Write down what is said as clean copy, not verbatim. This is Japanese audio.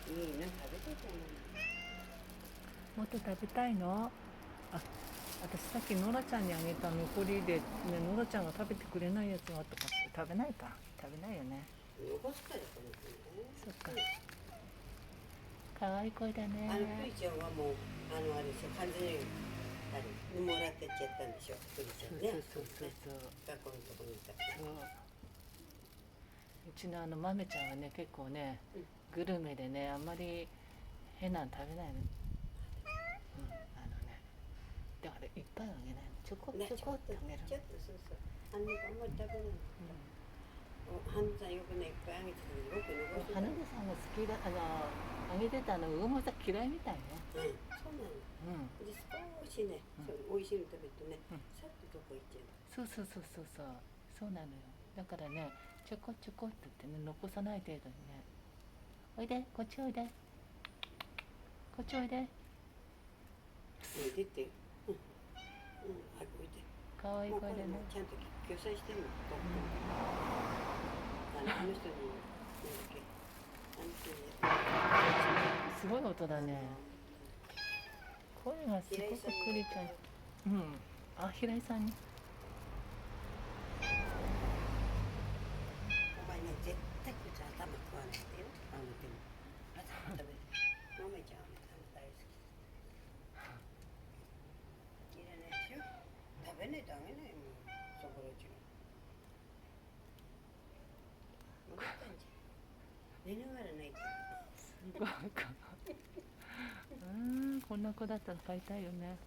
いいの食べてたの。もっと食べたいの？あ、私さっきノラちゃんにあげた残りで、ね、ノラちゃんが食べてくれないやつがあったかしら。食べないか。食べないよね。残すからこの子ね。そっか。可愛い声だね。クリちゃんはもうあれでしょ、完全にもらってっちゃったんでしょ、クリちゃんね。そうそうそうそう。学校のとこにいた。そう。うちの豆ちゃんはね、結構ね、グルメでね、あんまり変なの食べないの。だからいっぱいあげないの。ちょこちょこってあげるの。ちょっとそうそう。あんまり食べないの。花さんよくね、いっぱいあげてたのよく残してた。花子さんが好きだ、あげてたの、魚政嫌いみたいね。そうなの。で、少しね、美味しいの食べるとね、さっとどこ行っちゃう。そうなのよ。だからね、ちょこちょこって言ってね、残さない程度にね。おいで、こっちおいで。こっちおいで。おいでって。おいで。かわいい声でね。ちゃんと共済してるの。あの人に、なんだっけ。すごい音だね。声がすごくクリちゃん。あ、平井さんに。お前ね、絶対こいつ頭食わないでよ。でも頭食べる。マメちゃんはね、大好き。いらないでしょ。食べないとあげないもん。そこら中。分かったんじゃん。寝ながら泣いてる。すごいか。こんな子だったら飼いたいよね。